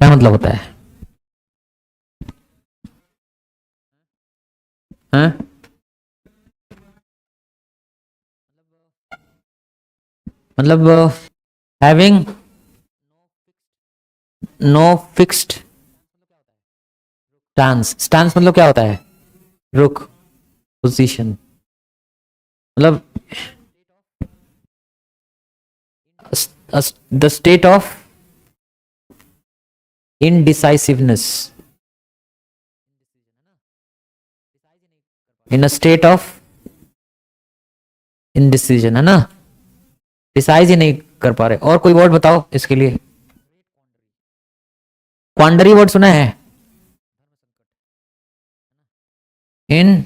क्या मतलब होता है? हैं? मतलब having no fixed stance. Stance मतलब क्या होता है? रुख, पोजीशन। मतलब the state of indecisiveness, in a state of indecision, है ना? डिसाइज ही नहीं कर पा रहे। और कोई वर्ड बताओ इसके लिए। क्वांडरी वर्ड सुना है? इन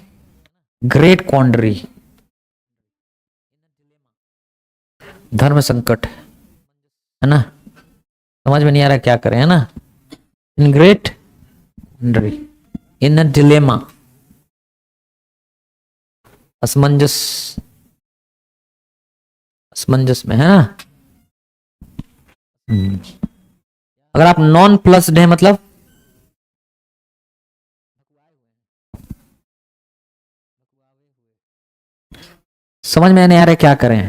ग्रेट क्वांडरी, धर्म संकट, है ना? समझ में नहीं आ रहा क्या करें, है ना? In great क्वांडरी, in a dilemma, असमंजस, असमंजस में, है ना? अगर आप नॉन प्लस्ड है मतलब समझ में नहीं आ रहा क्या करें,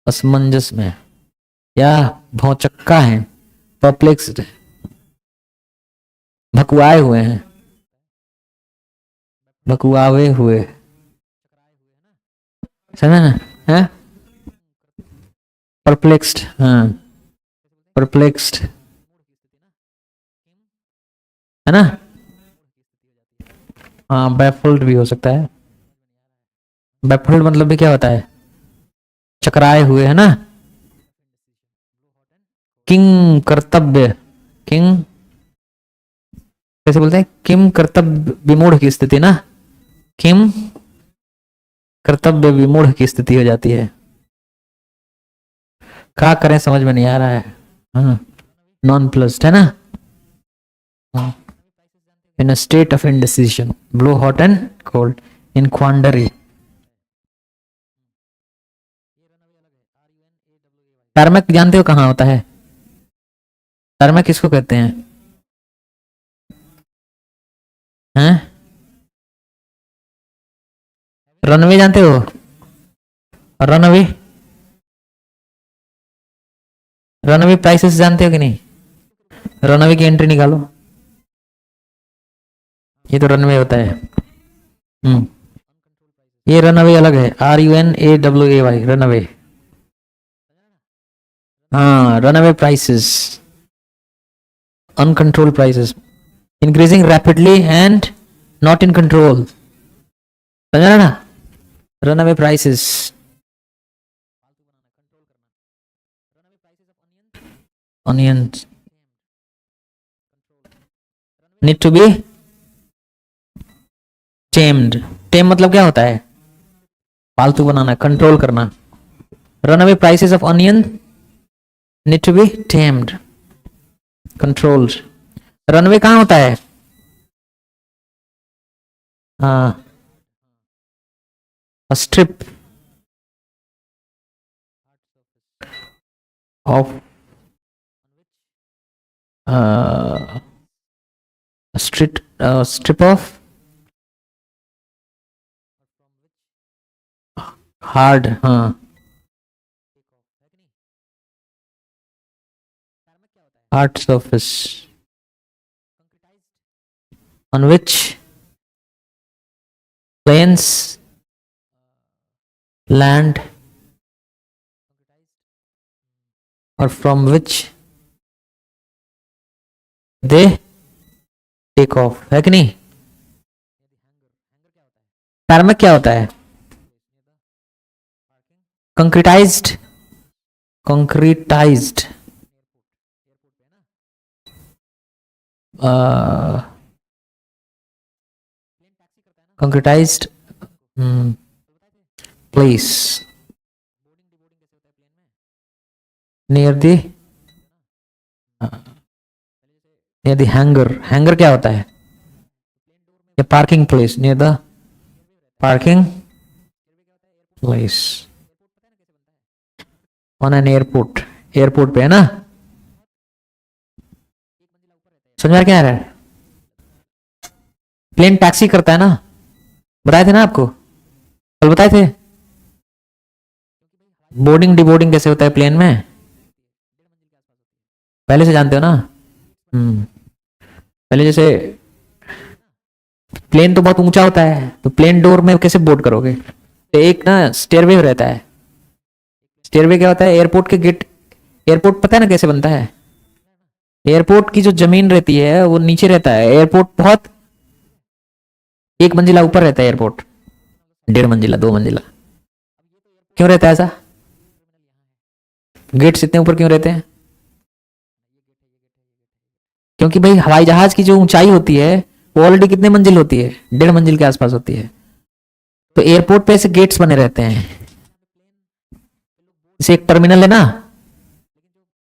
असमंजस में या भौचक्का है, परप्लेक्स्ड, भकुआए हुए हैं, भकुआवे हुए, समझ ना? है परप्लेक्स्ड, हाँ परप्लेक्स्ड, है ना? हाँ बैफल्ड भी हो सकता है। बैफल्ड मतलब भी क्या होता है? चकराए हुए, है ना? किंग कर्तव्य, किंग कैसे बोलते हैं? किम कर्तव्य विमूढ़ की स्थिति ना, किम कर्तव्य विमूढ़ की स्थिति हो जाती है। क्या करें समझ में नहीं आ रहा है। हाँ नॉन प्लस्ड है ना? In a state of indecision, blow hot and cold, in quandary. Tarmac जानते हो कहाँ होता है? टर्मक किसको कहते हैं? हैं? रनवे जानते हो? रनवे, रनवे प्राइसेस जानते हो कि नहीं? रनवे की एंट्री निकालो। ये तो रनवे होता है। ये रनवे अलग है, RUNAWAY, रनवे। हाँ runway prices, uncontrol prices, increasing rapidly and not in control, समझा ना? Runway prices, onions need to be tamed। Tame मतलब क्या होता है? पालतू बनाना, कंट्रोल करना। Runaway prices of onion need to be tamed, controlled. Runway कहाँ होता है? हाँ strip of strip of hard, हाँ hard surface on which planes land or from which they take off, है कि नहीं? टारमेक क्या होता है? कंक्रीटाइज्ड, कंक्रीटाइज्ड concretized place near the near the hangar। hangar क्या होता है? ये parking place, near the parking place on an airport, airport पे है ना? समझ में क्या आ रहा है? प्लेन टैक्सी करता है ना, बताए थे ना आपको, कल बताए थे। बोर्डिंग डिबोर्डिंग कैसे होता है प्लेन में, पहले से जानते हो ना। पहले जैसे प्लेन तो बहुत ऊंचा होता है, तो प्लेन डोर में कैसे बोर्ड करोगे? तो एक ना स्टेयरवे रहता है। स्टेयरवे क्या होता है? एयरपोर्ट के गेट, एयरपोर्ट पता है ना कैसे बनता है? एयरपोर्ट की जो जमीन रहती है वो नीचे रहता है। एयरपोर्ट बहुत एक मंजिला ऊपर रहता है एयरपोर्ट, 1.5 मंजिला 2 मंजिला। क्यों रहता है ऐसा? गेट्स इतने ऊपर क्यों रहते हैं? क्योंकि भाई हवाई जहाज की जो ऊंचाई होती है वो ऑलरेडी कितने मंजिल होती है? 1.5 मंजिल के आसपास होती है। तो एयरपोर्ट पे ऐसे गेट्स बने रहते हैं। जैसे एक टर्मिनल है ना,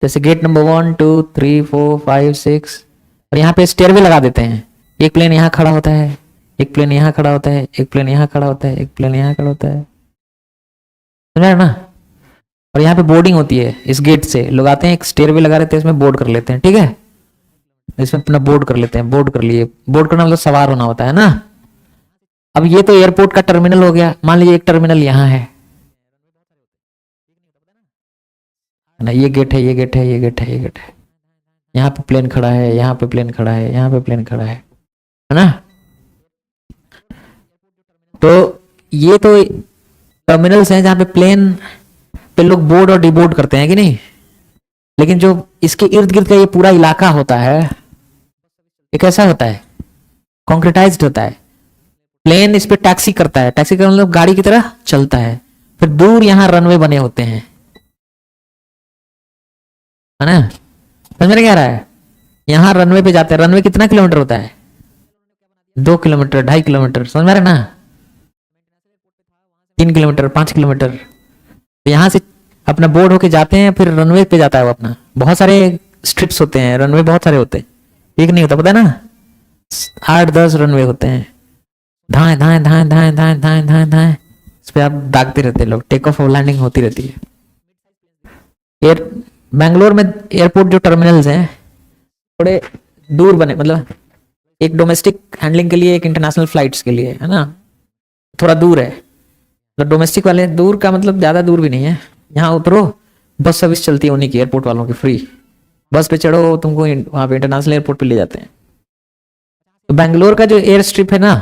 जैसे गेट नंबर 1 2 3 4 5 6, और यहाँ पे स्टेयरवे लगा देते हैं। एक प्लेन यहाँ खड़ा होता है, एक प्लेन यहाँ खड़ा होता है, एक प्लेन यहाँ खड़ा होता है, एक प्लेन यहाँ खड़ा होता है, समझा ना? और यहाँ पे बोर्डिंग होती है। इस गेट से लोग आते हैं, एक स्टेयरवे लगा रहते हैं, इसमें बोर्ड कर लेते हैं, ठीक है? इसमें अपना बोर्ड कर लेते हैं। बोर्ड कर लिए, बोर्ड करना मतलब सवार होना होता है ना। अब ये तो एयरपोर्ट का टर्मिनल हो गया। मान लीजिए एक टर्मिनल यहाँ है ना, ये गेट है, ये गेट है, ये गेट है, ये गेट है। यहाँ पे प्लेन खड़ा है, यहाँ पे प्लेन खड़ा है, यहाँ पे प्लेन खड़ा है ना? तो ये तो टर्मिनल्स हैं जहाँ पे प्लेन पे लोग बोर्ड और डिबोर्ड करते हैं कि नहीं। लेकिन जो इसके इर्द गिर्द का ये पूरा इलाका होता है, ये कैसा होता है? कॉन्क्रीटाइज्ड होता है। प्लेन इस पे टैक्सी करता है। टैक्सी का मतलब गाड़ी की तरह चलता है। फिर दूर यहाँ रनवे बने होते हैं, है ना? समझ में क्या आ रहा है? यहाँ रनवे पे जाते हैं। रनवे कितना किलोमीटर होता है? 2 किलोमीटर, 2.5 किलोमीटर, समझ में आ रहा है ना? 3 किलोमीटर, 5 किलोमीटर। तो यहाँ से अपना बोर्ड होके जाते हैं, फिर रनवे पे जाता है वो अपना। बहुत सारे स्ट्रिप्स होते हैं, रनवे बहुत सारे होते हैं, एक नहीं होता, पता है ना? 8-10 रनवे होते हैं। धाए धाए धाए धाए धाए धाए धाए धाए, इस पे आप दागते रहते हैं लोग। टेक ऑफ और लैंडिंग होती रहती है। एयर बैंगलोर में एयरपोर्ट जो टर्मिनल्स हैं थोड़े दूर बने, मतलब एक डोमेस्टिक हैंडलिंग के लिए, एक इंटरनेशनल फ्लाइट्स के लिए, है ना? थोड़ा दूर है। मतलब डोमेस्टिक वाले दूर का मतलब ज्यादा दूर भी नहीं है। यहाँ उतरो, बस सर्विस चलती है उन्हीं की, एयरपोर्ट वालों की, फ्री बस पे चढ़ो, तुमको वहां पे इंटरनेशनल एयरपोर्ट पे ले जाते हैं। तो बैंगलोर का जो एयर स्ट्रिप है ना,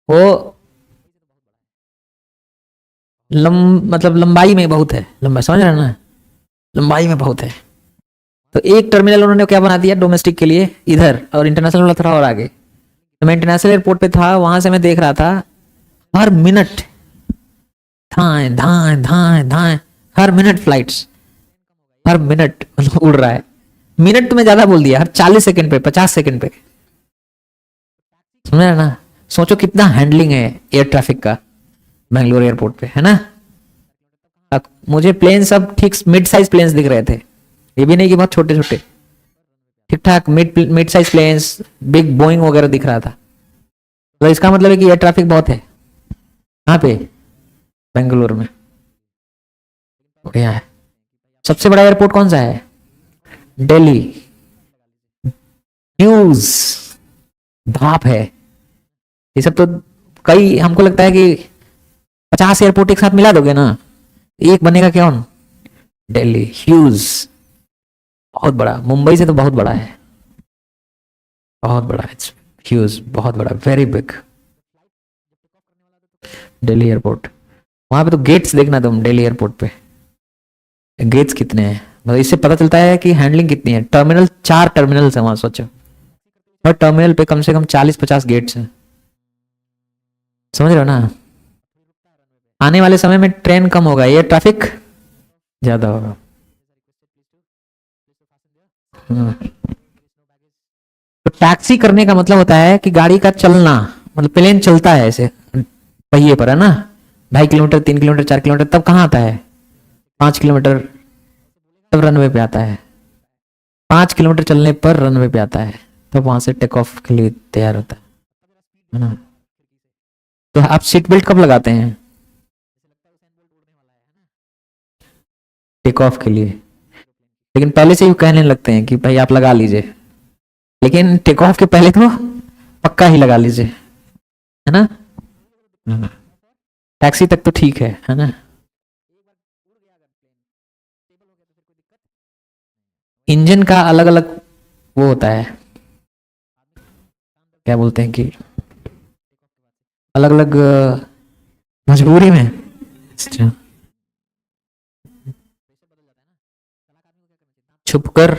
वो मतलब लंबाई में बहुत है। लंबा, समझ रहे हैं ना? लंबाई में बहुत है। तो एक टर्मिनल उन्होंने क्या बना दिया डोमेस्टिक के लिए इधर, और इंटरनेशनल वाला थोड़ा और आगे। तो मैं इंटरनेशनल एयरपोर्ट पे था, वहां से मैं देख रहा था हर मिनट धाए धाए धाए धाए, हर मिनट फ्लाइट्स, हर मिनट मतलब उड़ रहा है। मिनट तो मैं ज्यादा बोल दिया, हर 40 सेकंड पे, 50 सेकंड पे, समझ रहे ना? सोचो कितना हैंडलिंग है एयर ट्रैफिक का बैंगलोर एयरपोर्ट पे, है ना? अब मुझे प्लेन सब ठीक मिड साइज प्लेन्स दिख रहे थे, ये भी नहीं कि बहुत छोटे छोटे, ठीक ठाक mid mid size planes, big Boeing वगैरह दिख रहा था। तो इसका मतलब है कि एयर ट्रैफिक बहुत है यहाँ पे बेंगलुरु में, बढ़िया है। सबसे बड़ा एयरपोर्ट कौन सा है? दिल्ली। न्यूज भाप है ये सब। तो कई, हमको लगता है कि 50 एयरपोर्ट एक साथ मिला दोगे ना, एक बनेगा क्या? दिल्ली ह्यूज, बहुत बड़ा। मुंबई से तो बहुत बड़ा है, बहुत बड़ा है। ह्यूज बहुत बड़ा, वेरी बिग दिल्ली एयरपोर्ट। वहां पे तो गेट्स देखना तुम, दिल्ली एयरपोर्ट पे गेट्स कितने हैं, मतलब इससे पता चलता है कि हैंडलिंग कितनी है। टर्मिनल, 4 टर्मिनल्स है वहां, सोचो हर टर्मिनल पे कम से कम 40-50 गेट्स हैं, समझ रहे हो ना? आने वाले समय में ट्रेन कम होगा, एयर ट्रैफिक ज्यादा होगा। तो टैक्सी करने का मतलब होता है कि गाड़ी का चलना, मतलब प्लेन चलता है ऐसे पहिए पर, है ना? 2.5 किलोमीटर, 3 किलोमीटर, 4 किलोमीटर, तब कहाँ आता है? 5 किलोमीटर, तब रनवे पे आता है। 5 किलोमीटर चलने पर रनवे पे आता है, तब वहां से टेक ऑफ के लिए तैयार होता है ना? तो आप सीट बेल्ट कब लगाते हैं? टेक ऑफ के लिए। लेकिन पहले से ही कहने लगते हैं कि भाई आप लगा लीजिए, लेकिन टेक ऑफ के पहले तो पक्का ही लगा लीजिए, है ना। टैक्सी तक तो ठीक है ना। इंजन का अलग अलग वो होता है, क्या बोलते हैं कि अलग अलग मजबूरी में। अच्छा। छुपकर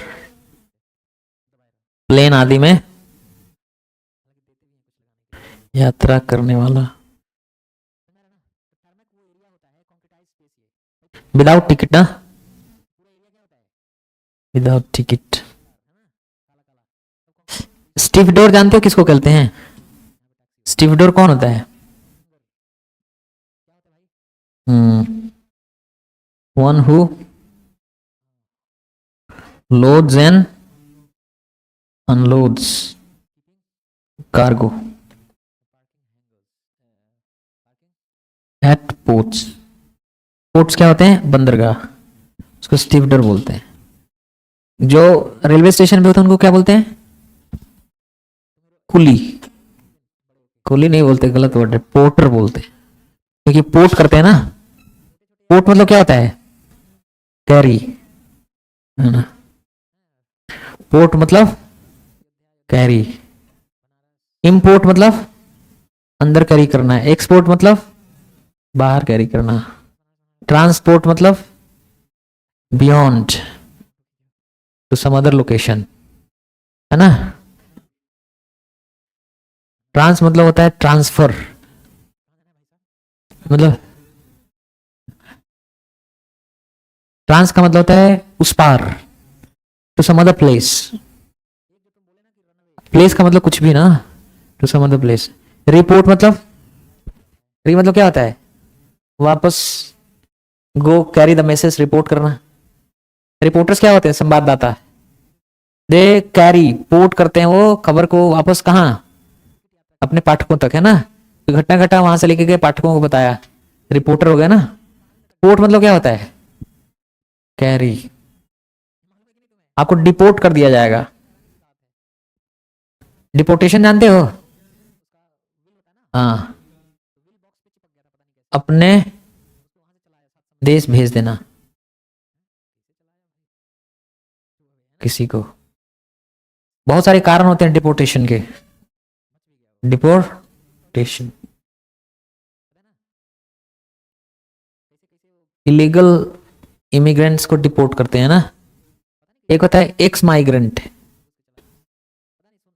प्लेन आदि में यात्रा करने वाला, विदाउट टिकट ना, विदाउट टिकट। स्टीवडोर जानते हो किसको कहते हैं? स्टीवडोर कौन होता है? One who loads and unloads cargo at ports. Ports क्या होते हैं? बंदरगाह, उसको स्टीवडोर बोलते हैं। जो रेलवे स्टेशन पे होते हैं उनको क्या बोलते हैं? कुली। कुली नहीं बोलते, गलत वर्ड है, पोर्टर बोलते हैं, क्योंकि पोर्ट करते हैं ना। पोर्ट मतलब क्या होता है? कैरी, है ना। पोर्ट मतलब कैरी। इंपोर्ट मतलब अंदर कैरी करना है। एक्सपोर्ट मतलब बाहर कैरी करना। ट्रांसपोर्ट मतलब beyond to some other location, है ना। ट्रांस मतलब होता है ट्रांसफर, मतलब ट्रांस का मतलब होता है उस पार, to some other place. Place का मतलब कुछ भी ना, to some other place. Report मतलब, री मतलब क्या होता है? वापस, go carry the message, report करना। रिपोर्टर्स क्या होते हैं? संवाददाता। दे कैरी, पोर्ट करते हैं वो खबर को वापस कहाँ? अपने पाठकों तक, है ना। तो घटना घटा वहां से लेके गए, पाठकों को बताया, रिपोर्टर हो गया ना। पोर्ट मतलब क्या होता है? कैरी। आपको डिपोर्ट कर दिया जाएगा। डिपोर्टेशन जानते हो? हाँ, अपने देश भेज देना किसी को। बहुत सारे कारण होते हैं डिपोर्टेशन के। डिपोर्टेशन, इलीगल इमिग्रेंट्स को डिपोर्ट करते हैं ना। एक होता है एक्स माइग्रेंट।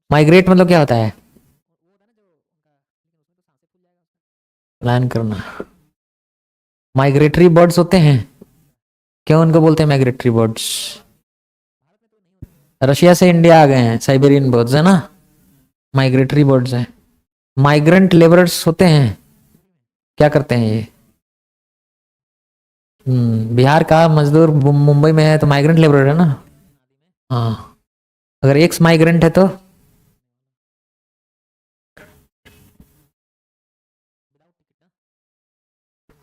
माइग्रेट मतलब क्या होता है? प्लान करना। माइग्रेटरी बर्ड्स होते हैं, क्यों उनको बोलते हैं माइग्रेटरी बर्ड्स? रशिया से इंडिया आ गए हैं, साइबेरियन बर्ड्स है ना, माइग्रेटरी बर्ड्स हैं। माइग्रेंट लेबरर्स होते हैं, क्या करते हैं ये? बिहार का मजदूर मुंबई में है तो माइग्रेंट लेबरर है ना। हाँ, अगर एक्स माइग्रेंट है तो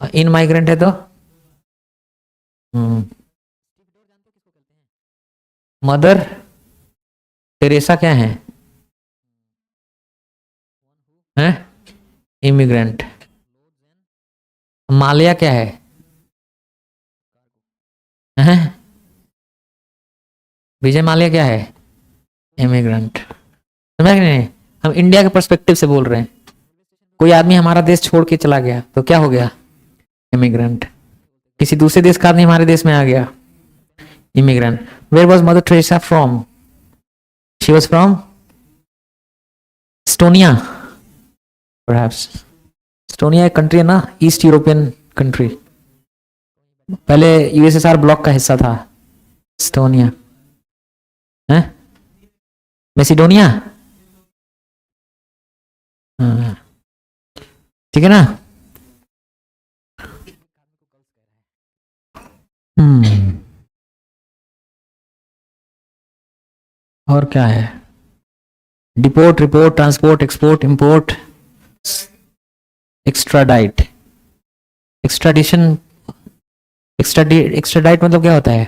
इन माइग्रेंट है तो मदर टेरेसा क्या है? हैं? इमिग्रेंट। माल्या क्या है? हैं? विजय माल्या क्या है? इमिग्रेंट। समझ गए नहीं? हम इंडिया के पर्सपेक्टिव से बोल रहे हैं। कोई आदमी हमारा देश छोड़ के चला गया तो क्या हो गया? इमिग्रेंट। किसी दूसरे देश का आदमी हमारे देश में आ गया, immigrant. Where was Mother Teresa from? She was from Estonia, perhaps. Estonia एक कंट्री है ना, ईस्ट यूरोपियन कंट्री, पहले यूएसएसआर ब्लॉक का हिस्सा था एस्टोनिया। है मैसिडोनिया, ठीक है ना। और क्या है? Deport, report, transport, export, import, extradite. Extradition, extradite मतलब क्या होता है?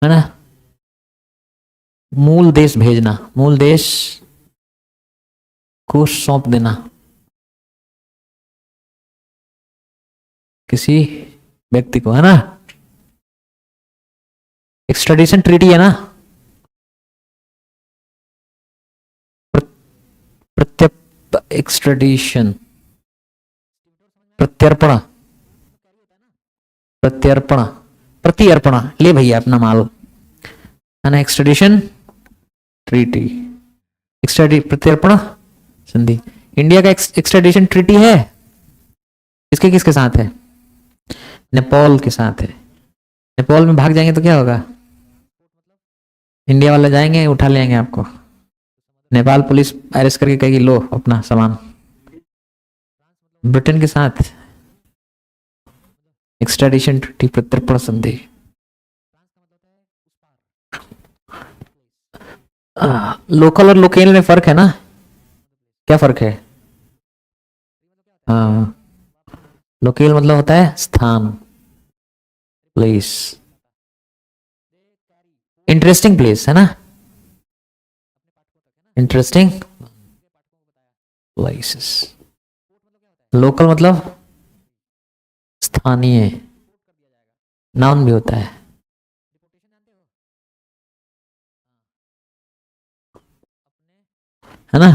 है ना। मूल देश भेजना, मूल देश को सौंप देना किसी व्यक्ति को, है ना। एक्स्ट्राडिशन ट्रीटी है ना। एक्स्ट्राडिशन, प्रत्यर्पण, प्रत्यर्पण, प्रत्यर्पण, ले भैया अपना माल, है ना। एक्स्ट्राडिशन ट्रीटी, एक्स्ट्राडी प्रत्यर्पण संधि। इंडिया का एक्स्ट्राडिशन ट्रीटी है किसके किसके साथ है? नेपाल के साथ है। नेपाल में भाग जाएंगे तो क्या होगा? इंडिया वाले जाएंगे उठा ले आएंगे आपको, नेपाल पुलिस अरेस्ट करके कहेगी लो अपना सामान। ब्रिटेन के साथ एक्स्ट्राडिशन ट्रीटी, प्रत्यर्पण संधि। लोकल और लोकेल में फर्क है ना। क्या फर्क है? हाँ, लोकेल मतलब होता है स्थान, प्लेस, इंटरेस्टिंग प्लेस, है ना। Interesting places. लोकल मतलब स्थानीय, नाउन भी होता है ना।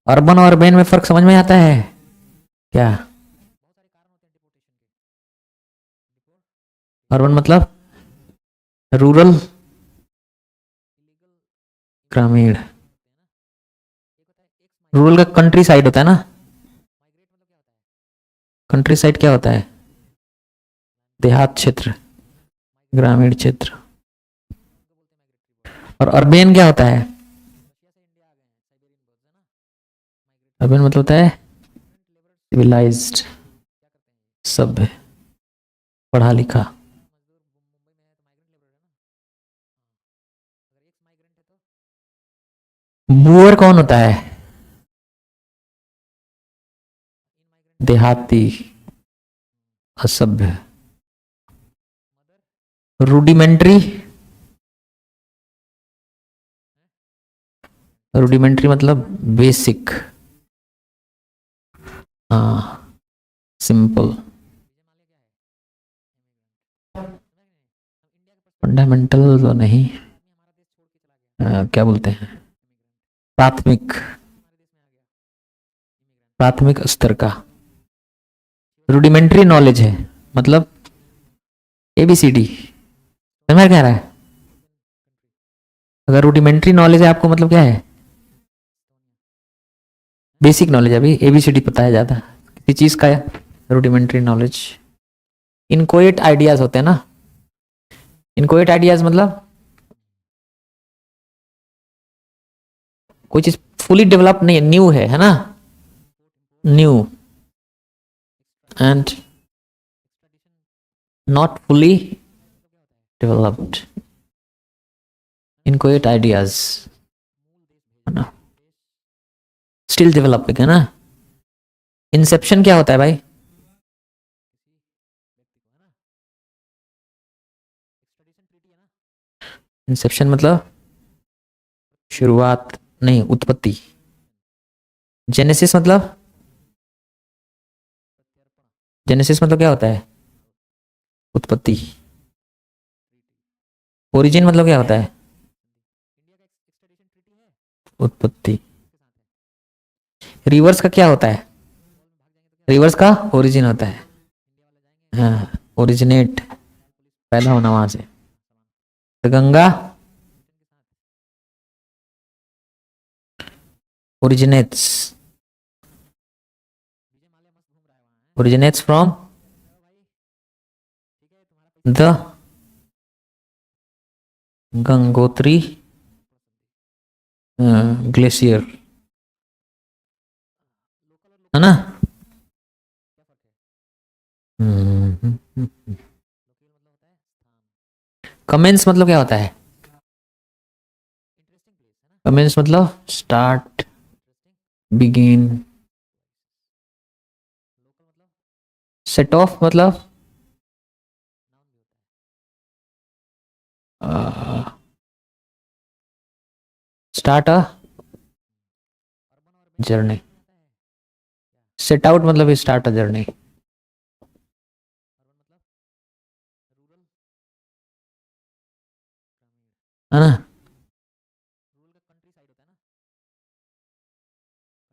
अर्बन और अर्बन में फर्क समझ में आता है क्या? अर्बन मतलब रूरल, ग्रामीण। रूरल का कंट्री साइड होता है ना। कंट्री साइड क्या होता है? देहात क्षेत्र, ग्रामीण क्षेत्र। और अर्बन क्या होता है? अर्बन मतलब होता है सिविलाइज्ड, सभ्य, पढ़ा लिखा। बुअर कौन होता है? देहाती, असभ्य। रूडिमेंट्री, रूडिमेंट्री मतलब बेसिक, हाँ, सिंपल। फंडामेंटल तो नहीं, क्या बोलते हैं, प्राथमिक, प्राथमिक स्तर का। रूडिमेंट्री नॉलेज है मतलब एबीसीडी, समझ में कह रहा है। अगर रूडिमेंट्री नॉलेज है आपको मतलब क्या है? बेसिक नॉलेज, अभी एबीसीडी पता है ज्यादा किसी चीज का है। Rudimentary knowledge. इनकोएट आइडियाज होते हैं ना। इनकोएट आइडियाज मतलब कोई चीज फुली डेवलप नहीं है, न्यू है ना। New and not fully developed, inchoate ideas, है ना। स्टिल डेवलपिंग, है ना। इंसेप्शन क्या होता है भाई? इंसेप्शन मतलब शुरुआत नहीं, उत्पत्ति। जेनेसिस मतलब, जेनेसिस मतलब क्या होता है? उत्पत्ति। ओरिजिन मतलब क्या होता है? उत्पत्ति। रिवर्स का क्या होता है? रिवर्स का ओरिजिन होता है, हाँ, ओरिजिनेट, पैदा होना वहां से। तो Ganga originates, originates from the Gangotri glacier, है ना। कमेंस मतलब क्या होता है? कमेंस मतलब स्टार्ट, बिगिन। सेट ऑफ मतलब start a journey, set out मतलब स्टार्ट अ जर्नी, है ना।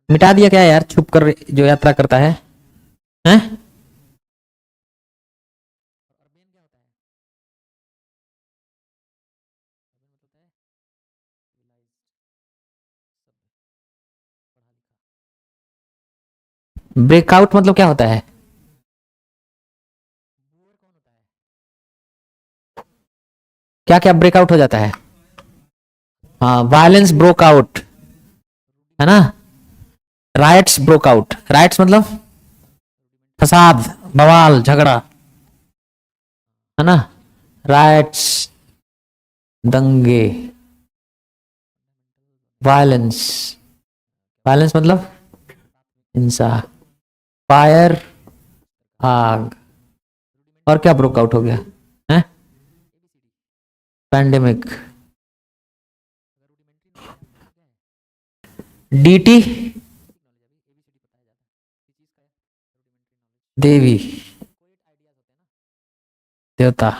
मिटा दिया क्या यार, छुप कर जो यात्रा करता है, हैं? ब्रेकआउट मतलब क्या होता है? क्या क्या ब्रेकआउट हो जाता है? हाँ, वायलेंस ब्रोक आउट, है ना। राइट्स ब्रोक आउट, राइट्स मतलब फसाद, बवाल, झगड़ा, है ना। राइट्स, दंगे, वायलेंस, वायलेंस मतलब हिंसा, फायर, आग। और क्या ब्रोक आउट हो गया है? पैंडेमिक, डीटी, देवी, देवता,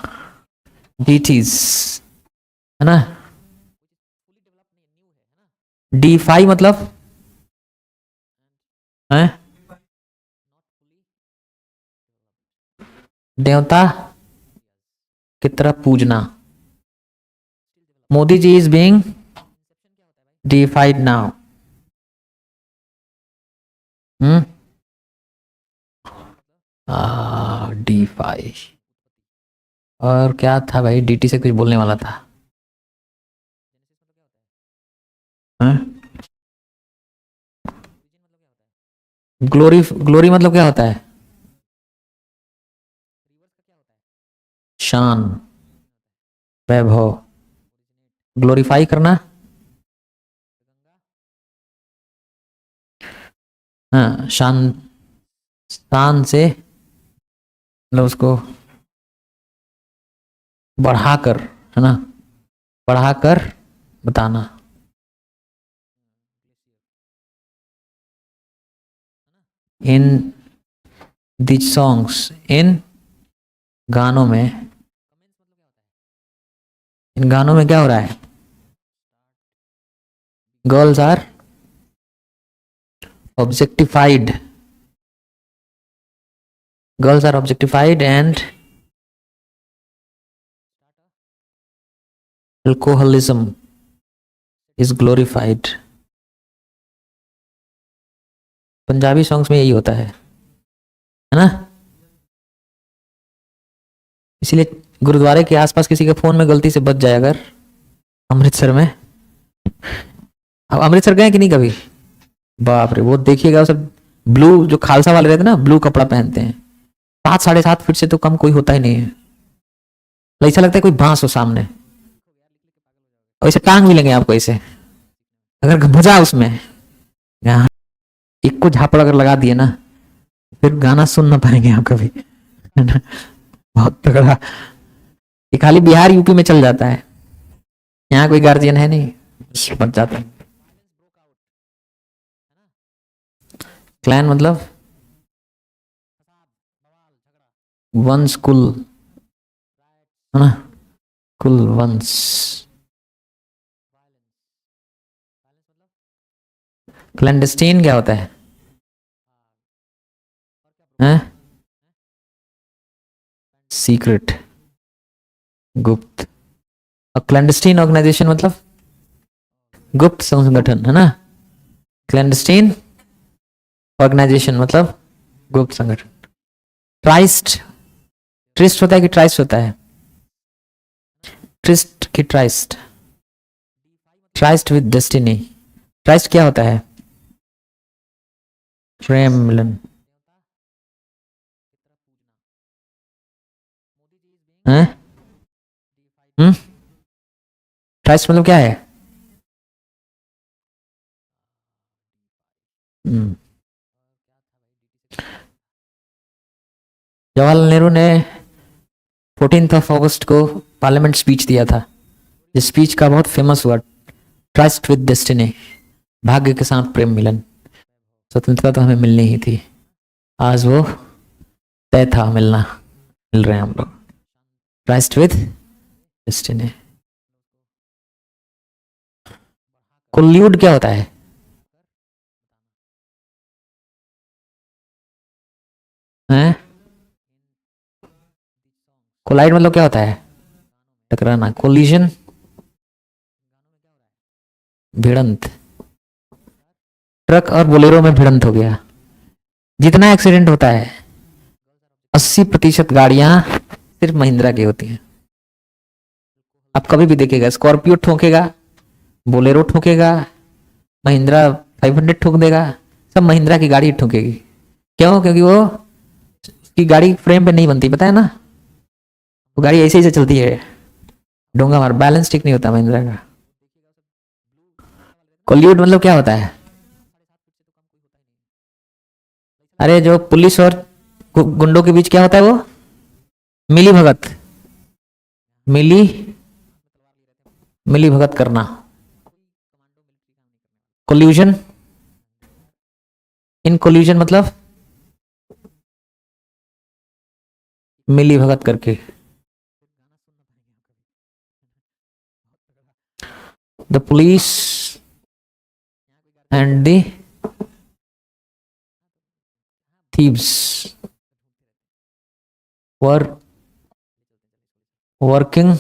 डीटीज, है ना। डी फाई मतलब है देवता की तरह पूजना। Modi ji is being deified now. Hmm, deify. और क्या था भाई, डीटी से कुछ बोलने वाला था, हैं? ग्लोरी, ग्लोरी मतलब क्या होता है? शान, वैभव, ग्लोरीफाई करना, हाँ, शान, शान से मतलब उसको बढ़ाकर, है ना, बढ़ाकर बताना। इन दिस सॉन्ग्स, इन गानों में, इन गानों में क्या हो रहा है? Girls are objectified, girls are objectified and alcoholism is glorified. Punjabi songs में यही होता है ना। इसीलिए गुरुद्वारे के आसपास किसी के फोन में गलती से बज जाए अगर, अमृतसर में, अब अमृतसर गए कि नहीं कभी? बाप रे, वो देखिएगा सब ब्लू, जो खालसा वाले रहते हैं ना, ब्लू कपड़ा पहनते हैं, 7 साढ़े 7 फीट से तो कम कोई होता ही नहीं है, ऐसा लगता है कोई बांस हो सामने, और ऐसे टांग भी लेंगे आपको ऐसे, अगर मजा उसमें, यहाँ एक को झापड़ अगर लगा दिए ना, फिर गाना सुन ना पाएंगे आप कभी, है ना। बहुत तगड़ा। ये खाली बिहार यूपी में चल जाता है, यहाँ कोई गार्जियन है नहीं, बच जाता है। क्लैन मतलब वंश, कुल, है ना, कुल वंश। क्लैंडस्टीन क्या होता है? सीक्रेट, गुप्त। और क्लैंडस्टीन ऑर्गेनाइजेशन मतलब गुप्त संगठन, है ना। क्लैंडस्टीन ऑर्गेनाइजेशन मतलब गुप्त संगठन। ट्राइस्ट, ट्रिस्ट होता है कि ट्राइस्ट होता है? ट्रिस्ट की tryst, tryst with destiny. Tryst क्या होता है? प्रेम मिलन, हैं? हम्म, ट्राइस्ट मतलब क्या है? हम्म, जवाहरलाल नेहरू ने 14 अगस्त को पार्लियामेंट स्पीच दिया था, इस स्पीच का बहुत फेमस हुआ, ट्रस्ट विद डेस्टिनी, भाग्य के साथ प्रेम मिलन। स्वतंत्रता तो हमें मिलनी ही थी, आज वो तय था मिलना, मिल रहे हैं हम लोग। Trust with destiny. कोल्यूड क्या होता है? हैं? कोलाइड मतलब क्या होता है? टकराना। कोलिजन भिड़ंत। ट्रक और बोलेरो में भिड़ंत हो गया। जितना एक्सीडेंट होता है 80% गाड़ियां सिर्फ महिंद्रा की होती हैं। आप कभी भी देखिएगा, स्कॉर्पियो ठोकेगा, बोलेरो ठोकेगा, महिंद्रा 500 ठोक देगा, सब महिंद्रा की गाड़ी ठोकेगी। क्यों? क्योंकि वो उसकी गाड़ी फ्रेम पे नहीं बनती, पता है ना, वो गाड़ी ऐसे ही से चलती है, डोंगा मार, बैलेंस ठीक नहीं होता महिंद्रा का। कोल्यूड मतलब क्या होता है? अरे जो पुलिस और गुंडों के बीच क्या होता है, वो मिली भगत, मिली मिली भगत करना। कोल्यूजन, इन कोल्यूजन मतलब मिली भगत करके। The police and the thieves were working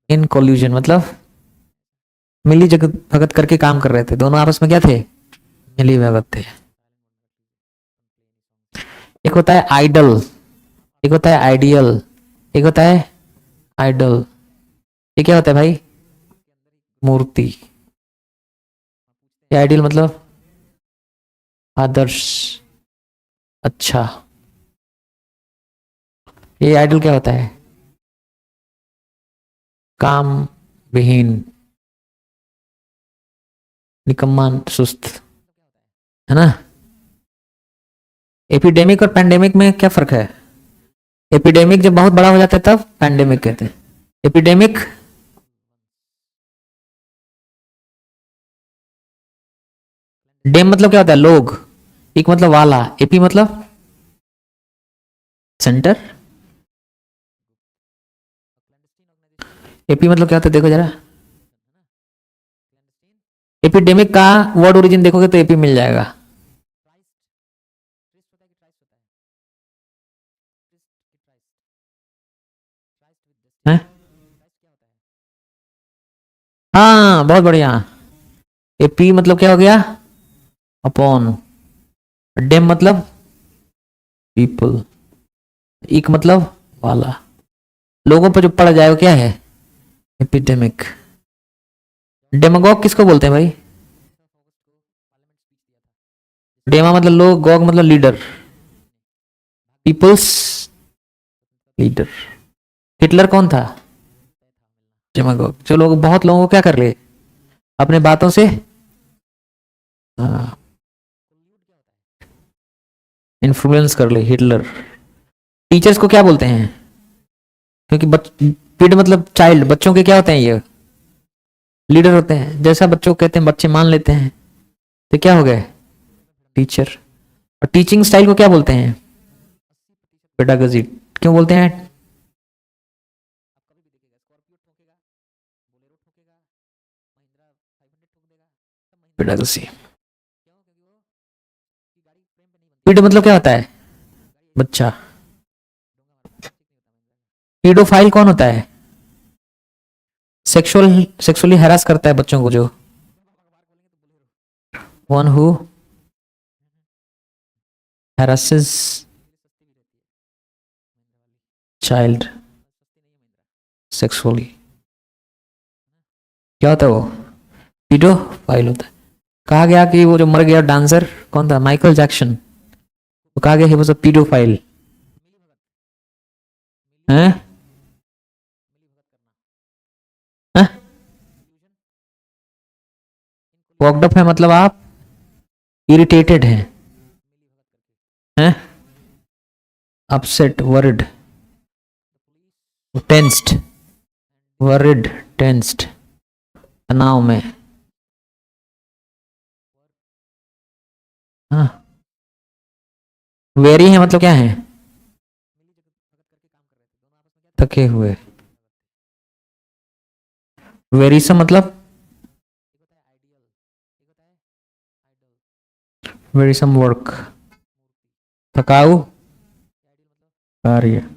in collusion, मतलब मिली जगत भगत करके काम कर रहे थे, दोनों आपस में क्या थे? मिली भगत थे। एक होता है आइडल, एक होता है आइडियल, एक होता है आइडल। ये क्या होता है भाई? मूर्ति। ये आइडियल मतलब आदर्श, अच्छा। ये आइडल क्या होता है? काम विहीन, निकम्मा, सुस्त, है ना। एपिडेमिक और पैंडेमिक में क्या फर्क है? एपिडेमिक जब बहुत बड़ा हो जाता है तब पैंडेमिक कहते हैं। एपिडेमिक डेम मतलब क्या होता है? लोग। एक मतलब वाला, एपी मतलब सेंटर। एपी मतलब क्या होता है देखो जरा, एपिडेमिक का वर्ड ओरिजिन देखोगे तो एपी मिल जाएगा। है? हाँ बहुत बढ़िया। एपी मतलब क्या हो गया? अपॉन। डेम मतलब पीपल। इक मतलब वाला। लोगों पर जो पड़ जाए वो क्या है? एपिडेमिक। डेमागॉग किसको बोलते हैं भाई? डेमा मतलब लोग, गॉग मतलब लीडर, पीपल्स लीडर। हिटलर कौन था? डेमागॉग। जो लोग, बहुत लोगों को क्या कर ले अपने बातों से, इन्फ्लुएंस कर ले, हिटलर। टीचर्स को क्या बोलते हैं? क्योंकि किड मतलब चाइल्ड, बच्चों के क्या होते हैं ये? लीडर होते हैं। जैसा बच्चों को कहते हैं बच्चे मान लेते हैं, तो क्या हो गए? टीचर। और टीचिंग स्टाइल को क्या बोलते हैं? पेडागोजी। क्यों बोलते हैं? पेडागोजी। किड मतलब क्या होता है? बच्चा। पीडोफाइल कौन होता है? सेक्सुअली हैरास करता है बच्चों को जो, वन हु हैरासेस चाइल्ड सेक्सुअली। क्या होता है वो? पीडोफाइल होता है। कहा गया कि वो जो मर गया डांसर कौन था? Michael Jackson. तो कहा गया ही वाज अ पीडोफाइल। हैं? हैं? वॉकड अप है मतलब आप इरिटेटेड हैं, हैं? Upset, word, tensed, worried, tensed, तनाव में। हाँ, वेरी है मतलब क्या है? थके हुए। वेरीसम मतलब वेरीसम वर्क, थकाऊ कार्य।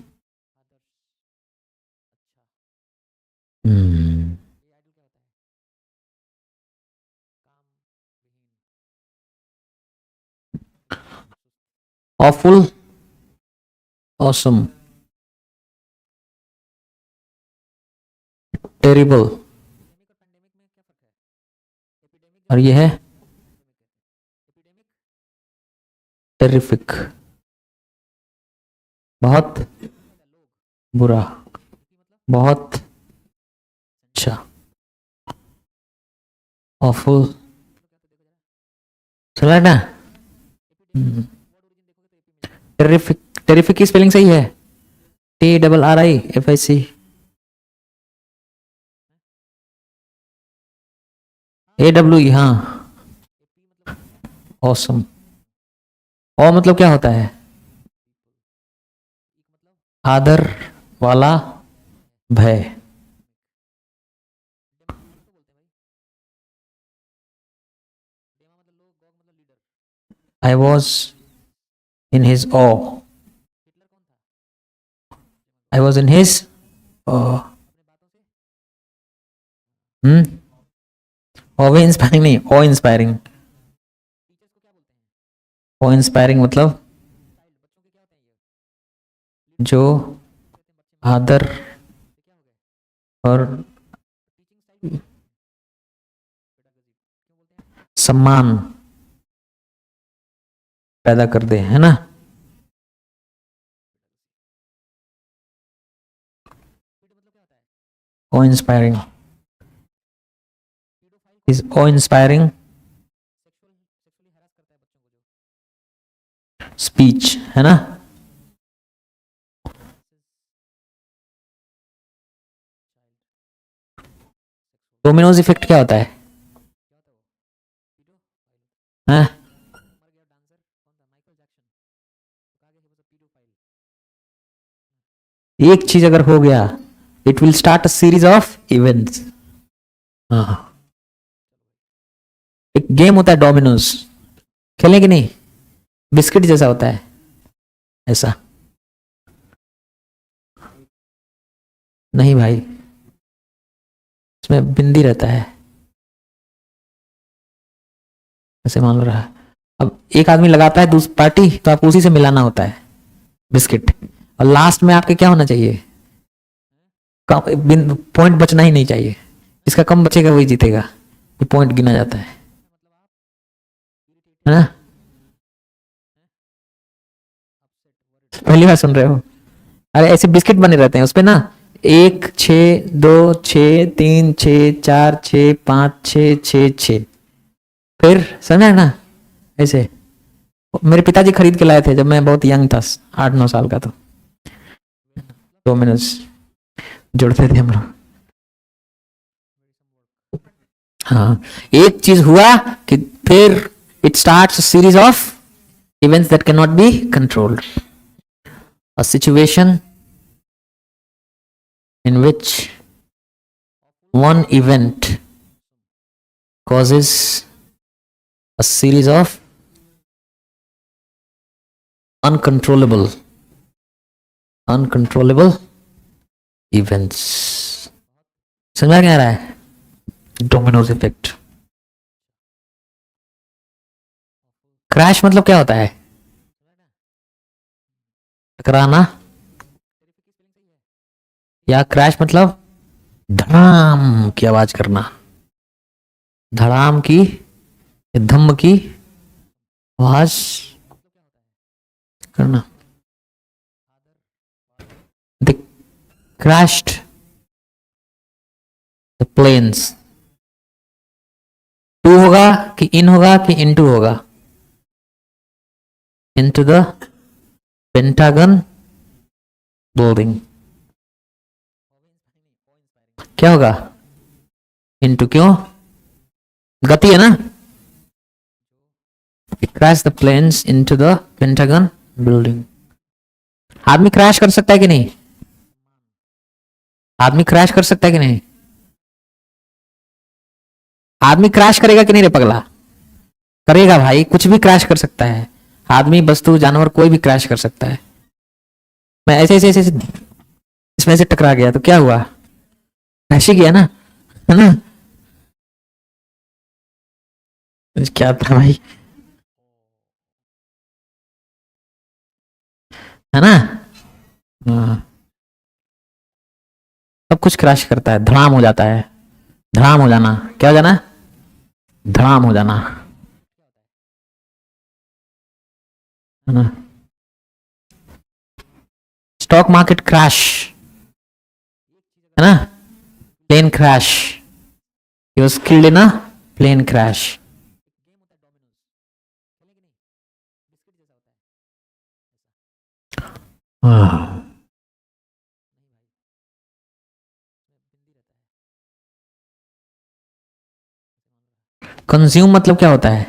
हम्म, ऑफुल, ऑसम, टेरिबल, और ये है टेरिफिक, बहुत बुरा, बहुत अच्छा, ऑफुल। चला ना। टेरिफिक, टेरिफिक की स्पेलिंग सही है, TRRIFIC। AWE, हाँ। ऑसम। ओ मतलब क्या होता है? आदर वाला, भय। I was in his awe, I was in his awe. Awe inspiring नहीं, ओ इंस्पायरिंग। ओ इंस्पायरिंग मतलब जो आदर और सम्मान पैदा कर दे, है ना। Awe inspiring is awe inspiring speech, है ना। डोमिनोज इफेक्ट क्या होता है? हाँ? एक चीज अगर हो गया, it will start a series of events. हाँ, एक गेम होता है डोमिनोज, खेलें कि नहीं? बिस्किट जैसा होता है, ऐसा। नहीं भाई, इसमें बिंदी रहता है, ऐसे मान लो रहा है। अब एक आदमी लगाता है दूसरी पार्टी, तो आपको उसी से मिलाना होता है बिस्किट, और लास्ट में आपके क्या होना चाहिए? कम पॉइंट बचना ही नहीं चाहिए, जिसका कम बचेगा वही जीतेगा, ये पॉइंट गिना जाता है ना। पहली बार सुन रहे हो? अरे ऐसे बिस्किट बने रहते हैं उसपे ना, 1, 6, 2, 6, 3, 4, 6, 5, 6, 6, 6, फिर समझा है ना, ऐसे। मेरे पिताजी खरीद के लाए थे जब मैं बहुत यंग था, 8-9 साल का, तो 2 मिनट जुड़ते थे हम लोग। हाँ, एक चीज हुआ कि फिर it starts series of events that cannot be controlled, a situation in which one event causes a series of uncontrollable events। समझ में आ रहा है? Domino's effect. क्रैश मतलब क्या होता है? टकराना, या क्रैश मतलब धड़ाम की आवाज करना, धड़ाम की, धम्म की आवाज करना। The crashed the planes। टू होगा कि इन होगा कि इनटू होगा? into the Pentagon building। क्या होगा? इनटू, क्यों? गति है ना। Crash the planes into the Pentagon building. आदमी क्रैश कर सकता है कि नहीं? आदमी क्रैश कर सकता है कि नहीं? आदमी क्रैश करेगा कि नहीं रे पगला? करेगा भाई, कुछ भी क्रैश कर सकता है। आदमी, वस्तु, जानवर, कोई भी क्रैश कर सकता है। मैं ऐसे ऐसे ऐसे इसमें से टकरा गया तो क्या हुआ? क्रैश ही गया ना, है ना? क्या था भाई, है ना? हाँ, सब कुछ क्रैश करता है, धड़ाम हो जाता है। धड़ाम हो जाना, क्या हो जाना? धड़ाम हो जाना, है ना? स्टॉक मार्केट क्रैश, है ना? Plane crash, he was killed in a plane crash. Consume मतलब क्या होता है?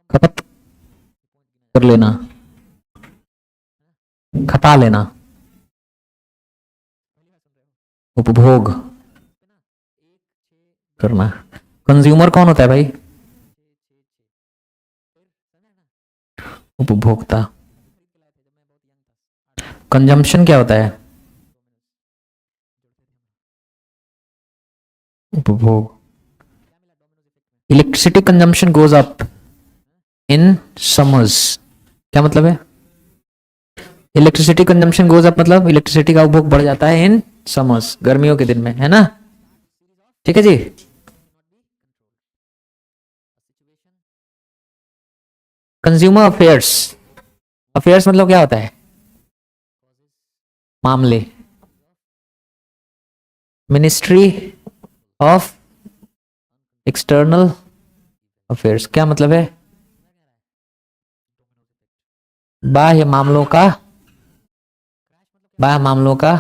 खपत कर लेना, खपा लेना, उपभोग करना। कंज्यूमर कौन होता है भाई? उपभोक्ता। कंजम्पशन क्या होता है? उपभोग। Electricity consumption goes up in summers, क्या मतलब है? इलेक्ट्रिसिटी कंजम्पशन गोज अप मतलब इलेक्ट्रिसिटी का उपभोग बढ़ जाता है इन समर्स, गर्मियों के दिन में, है ना? ठीक है जी। कंज्यूमर अफेयर्स, अफेयर्स मतलब क्या होता है? मामले। मिनिस्ट्री ऑफ एक्सटर्नल अफेयर्स, क्या मतलब है? बाह्य मामलों का, बाह्य मामलों का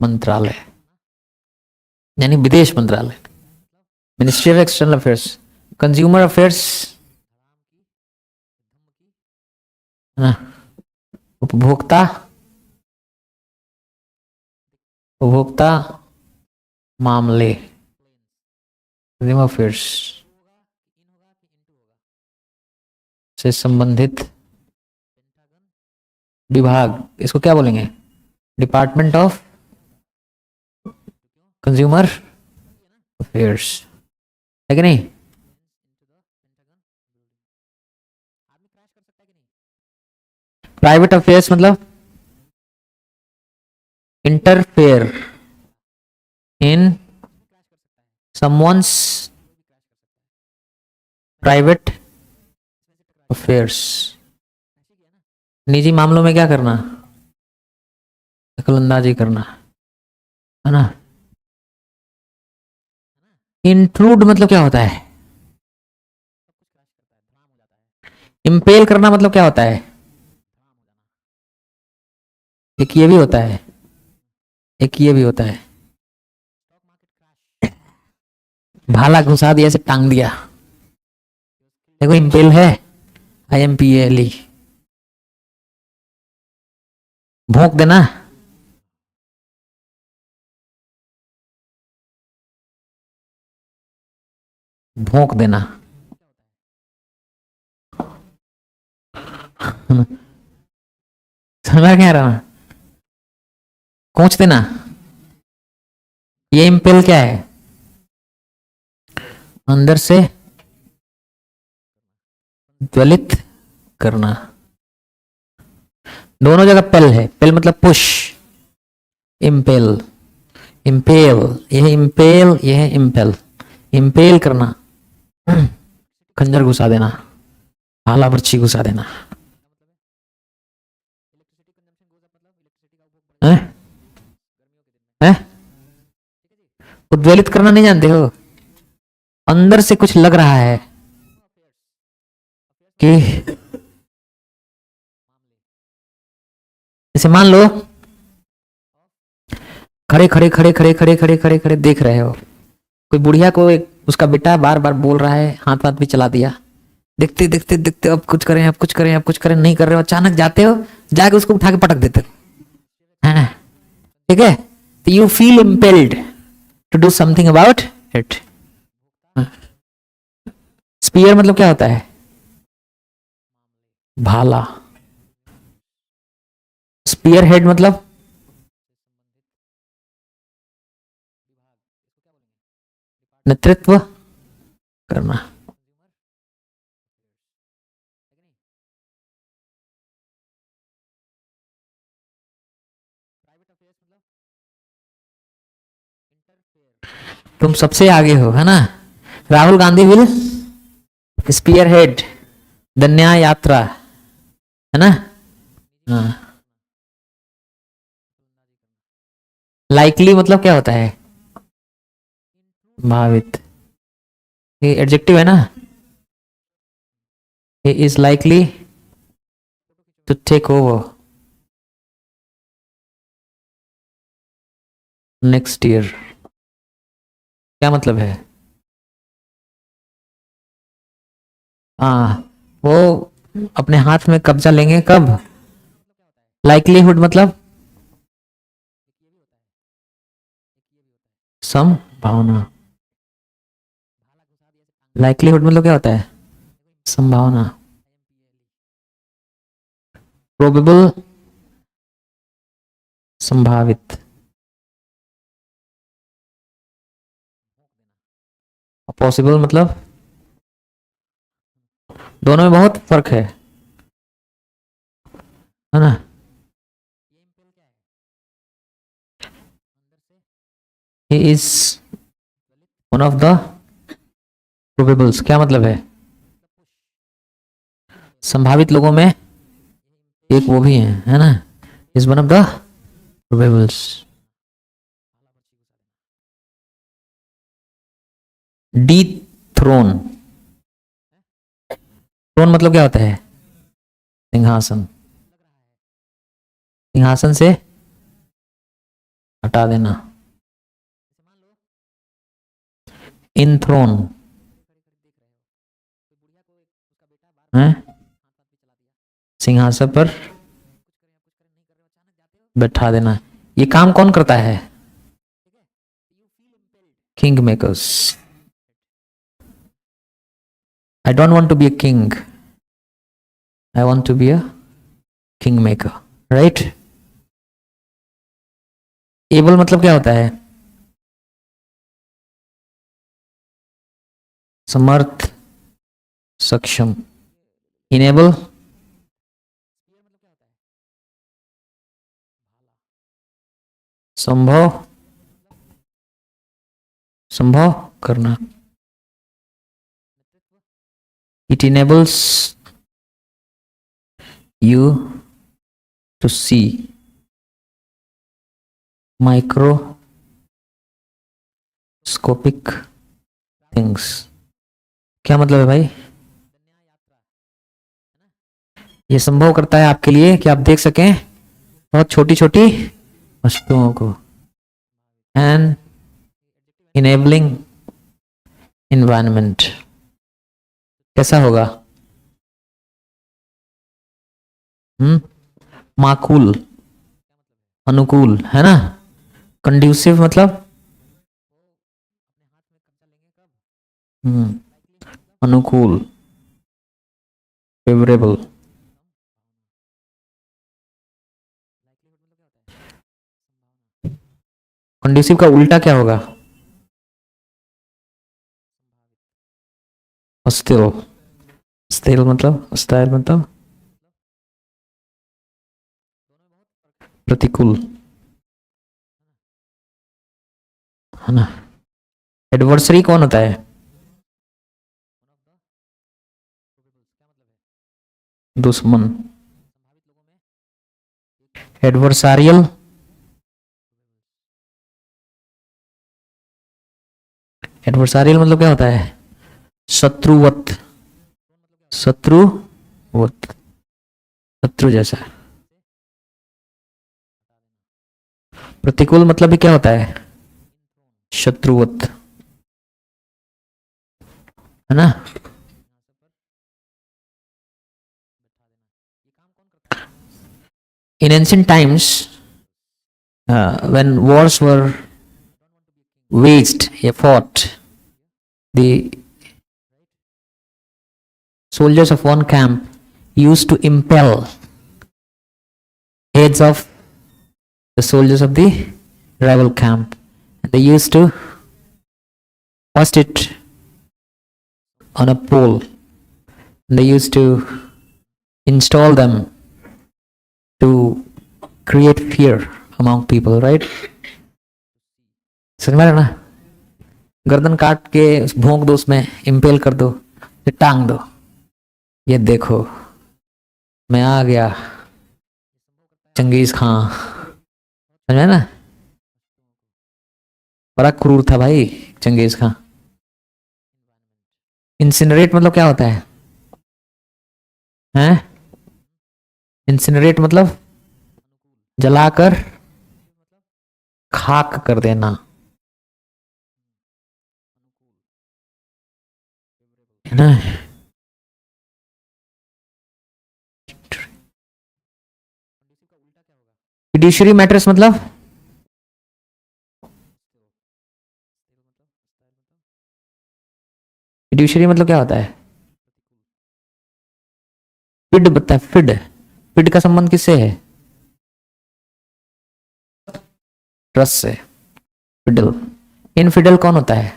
मंत्रालय, यानी विदेश मंत्रालय। Ministry of external affairs. Consumer affairs, उपभोक्ता, उपभोक्ता मामले, कंज्यूमर अफेयर्स से संबंधित विभाग, इसको क्या बोलेंगे? डिपार्टमेंट ऑफ कंज्यूमर अफेयर्स, है कि नहीं? प्राइवेट अफेयर्स मतलब interfere in someone's private affairs. निजी मामलों में क्या करना? दखलंदाजी करना, है ना? इंट्रूड मतलब क्या होता है? इम्पेल करना मतलब क्या होता है? एक ये भी होता है, एक ये भी होता है। भाला घुसा दिया, से टांग दिया, देखो इम्पेल है, IMPALE। भोंक देना, भोंक देना, समझ क्या रहा? कोच देना। ये इम्पेल क्या है? अंदर से ज्वलित करना। दोनों जगह पेल है, पेल मतलब पुश, इम्पेल, इम्पेल, यह इम्पेल, यह इम्पेल। इम्पेल करना, खंजर घुसा देना, भाला बर्छी घुसा देना, है? है? उद्वेलित करना नहीं जानते हो? अंदर से कुछ लग रहा है कि जैसे मान लो खड़े खड़े खड़े खड़े खड़े खड़े खड़े खड़े देख रहे हो, कोई बुढ़िया को उसका बेटा बार बार बोल रहा है, हाथ हाथ भी चला दिया, देखते देखते देखते अब कुछ करें अब कुछ करें अब कुछ करें, नहीं कर रहे हो, अचानक जाते हो, जाके उसको उठा के पटक देते हो, है ना? ठीक है, तो you feel impelled to do something about it. Spear मतलब क्या होता है? भाला। स्पीयर हेड मतलब नेतृत्व करना। तुम सबसे आगे हो, है ना? Rahul Gandhi will spearhead the Nyay Yatra, है ना? हाँ। लाइकली मतलब क्या होता है? भावित। ये एडजेक्टिव है ना? he is likely to take over next year। क्या मतलब है? हाँ, वो अपने हाथ में कब्जा लेंगे कब? लाइकलीहुड मतलब संभावना। लाइकलीहुड मतलब क्या होता है? संभावना। प्रोबेबल संभावित। पॉसिबल मतलब, दोनों में बहुत फर्क है ना? he is one of the probables। क्या मतलब है? संभावित लोगों में एक वो भी है ना? is one of the probables। The throne. Throne मतलब क्या होता है? सिंहासन। सिंहासन से हटा देना। इन थ्रोन है सिंहासन पर बैठा देना। ये काम कौन करता है? King makers. I don't want to be a king, I want to be a king maker, right? Able मतलब क्या होता है? समर्थ, सक्षम। इनेबल संभव, संभव करना। It enables you to see microscopic things। क्या मतलब है भाई? ये संभव करता है आपके लिए कि आप देख सकें बहुत छोटी छोटी वस्तुओं को। And enabling environment. कैसा होगा? माकूल, अनुकूल, है ना? कंड्यूसिव मतलब अनुकूल, फेवरेबल। कंड्यूसिव का उल्टा क्या होगा? अस्थिर। स्थिर मतलब, अस्थिर मतलब प्रतिकूल, है ना? एडवर्सरी कौन होता है? दुश्मन। एडवर्सारियल, एडवर्सारियल मतलब क्या होता है? शत्रुवत, शत्रुवत, शत्रु जैसा। प्रतिकूल मतलब भी क्या होता है? शत्रुवत, है ना? In ancient times, when wars were waged, fought, the soldiers of one camp used to impel heads of the soldiers of the rival camp. And they used to hoist it on a pole. And they used to install them to create fear among people, right? समझ में आ रहा ना? गर्दन काट के भोंक दो, उसमें impale कर दो, फिर टांग दो, ये देखो मैं आ गया चंगेज खां। समझ में ना? बड़ा क्रूर था भाई चंगेज खां। इंसिनरेट मतलब क्या होता है? हैं? इंसिनरेट मतलब जलाकर खाक कर देना, है ना? फिड्यूशियरी मैटर्स मतलब फिड्यूशियरी मतलब क्या होता है? फिड बता है, फिड। फिड का संबंध किससे है? ट्रस्ट से। फिडल। इनफिडल कौन होता है?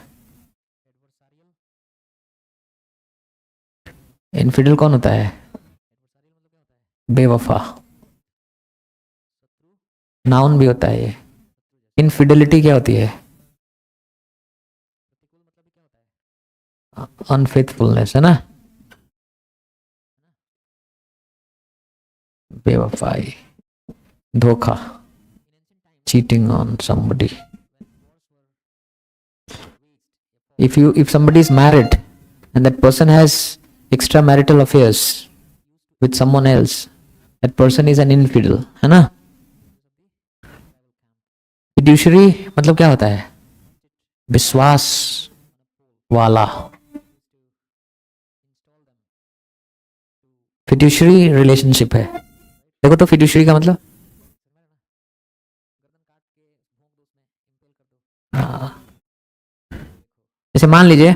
इनफिडल कौन होता है? बेवफा। नाउन भी होता है ये। इनफिडेलिटी क्या होती है? अनफेथफुलनेस, है ना? बेवफाई, धोखा, cheating on somebody. If somebody is married and that person has extramarital affairs with someone else, that person is an infidel, है ना? फिड्यूशरी मतलब क्या होता है? विश्वास वाला। फिड्यूशरी रिलेशनशिप है। देखो तो फिड्यूशरी का मतलब, जैसे मान लीजिए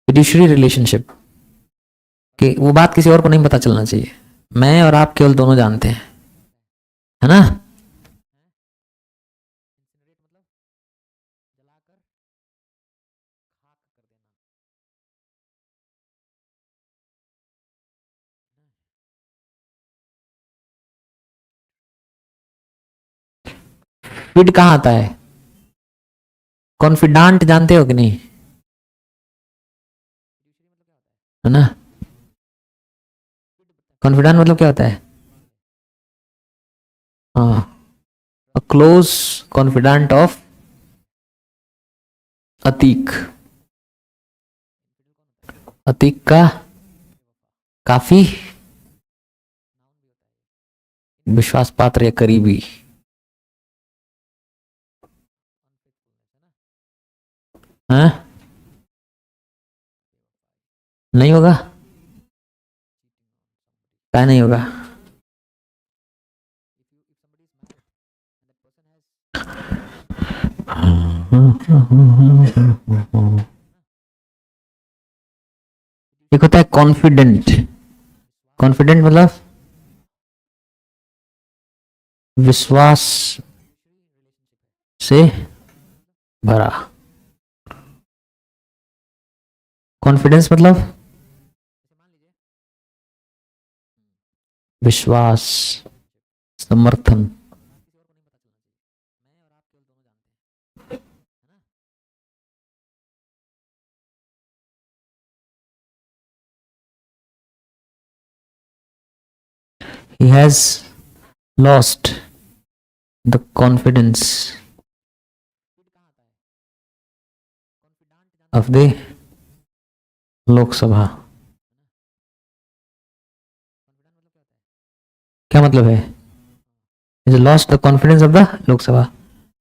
फिड्यूशरी रिलेशनशिप कि वो बात किसी और को नहीं पता चलना चाहिए, मैं और आप केवल दोनों जानते हैं, है ना? फिड कहाँ आता है? कॉन्फिडेंट जानते हो कि नहीं, है ना? कॉन्फिडेंट मतलब क्या होता है? हाँ, a close confidant of Atiq. Atiq का काफी विश्वास पात्र या करीबी। हाँ, नहीं होगा? क्या नहीं होगा? एक होता है कॉन्फिडेंट। कॉन्फिडेंट मतलब विश्वास से भरा। कॉन्फिडेंस मतलब विश्वास, समर्थन। He has lost the confidence of the लोक सभा। क्या मतलब है? Is lost the confidence of the Lok Sabha.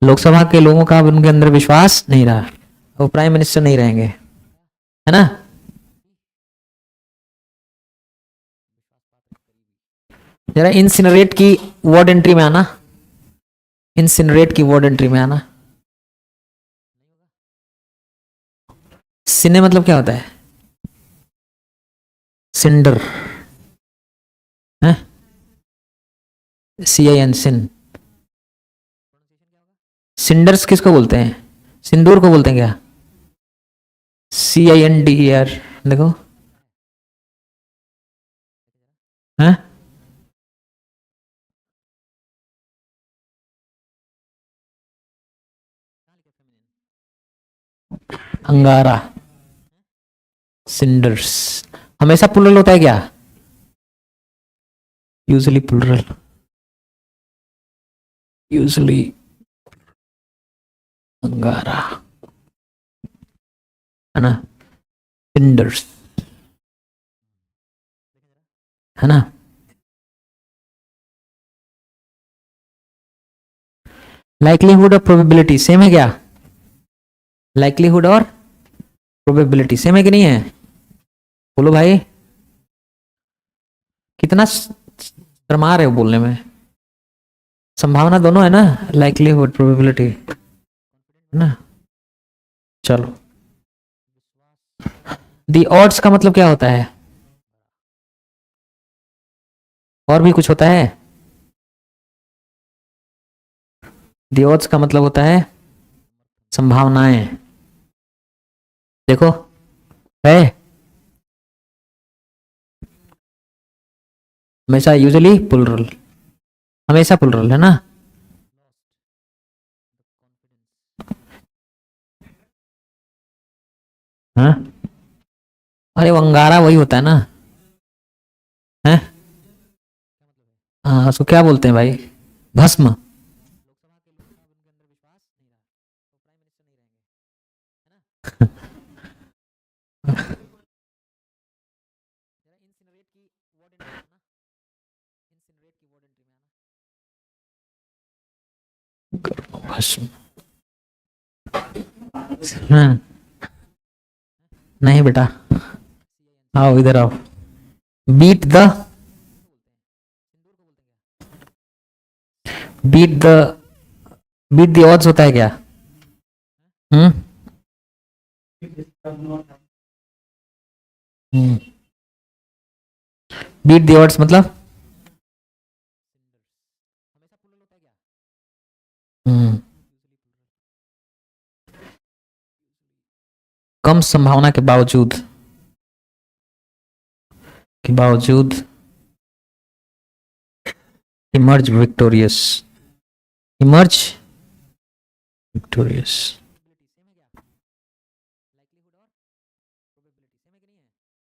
Lok Sabha के लोगों का अब उनके अंदर विश्वास नहीं रहा, वो प्राइम मिनिस्टर नहीं रहेंगे, है ना। जरा इंसिनरेट की वर्ड एंट्री में आना, इंसिनरेट की वर्ड एंट्री में आना। सिने मतलब क्या होता है? सिंडर है, CIN सिन। सिंडर्स किसको बोलते हैं? सिंदूर को बोलते हैं क्या? CINDER देखो है। अंगारा, सिंडर्स। हमेशा प्लुरल होता है क्या? यूजुअली प्लुरल, यूजुअली अंगारा, है ना, सिंडर्स, है ना। लाइकलीहुड और प्रोबेबिलिटी सेम है क्या? लाइकलीहुड और प्रोबेबिलिटी सेम है कि नहीं है? बोलो भाई, कितना शर्मा रहे हो बोलने में। संभावना दोनों है ना, लाइकलीहुड प्रोबेबिलिटी, है ना। चलो, दी ऑड्स का मतलब क्या होता है? और भी कुछ होता है? दी ऑड्स का मतलब होता है संभावनाएं। देखो है हमेशा यूजुअली प्लुरल, हमेशा प्लुरल, है ना। हाँ, अरे वो अंगारा वही होता है ना, है। हाँ, उसको क्या बोलते हैं भाई? भस्म। भस्म। हाँ, नहीं बेटा, आओ इधर आओ। Beat the, beat the, beat the odds होता है क्या? हम्म, बीट द ऑड्स मतलब कम संभावना के बावजूद, emerge victorious, emerge victorious.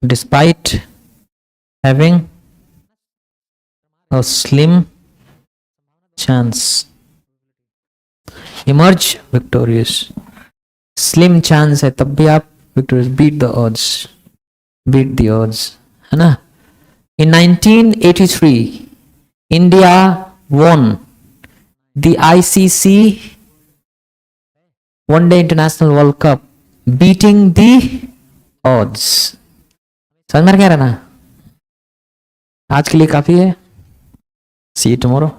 Despite having a slim chance, emerge victorious. Slim chance है तब भी आप victorious, beat the odds, beat the odds, है ना। In 1983, India won the ICC One Day International World Cup, beating the odds. समझ में क्या रहना? आज के लिए काफी है। See you tomorrow.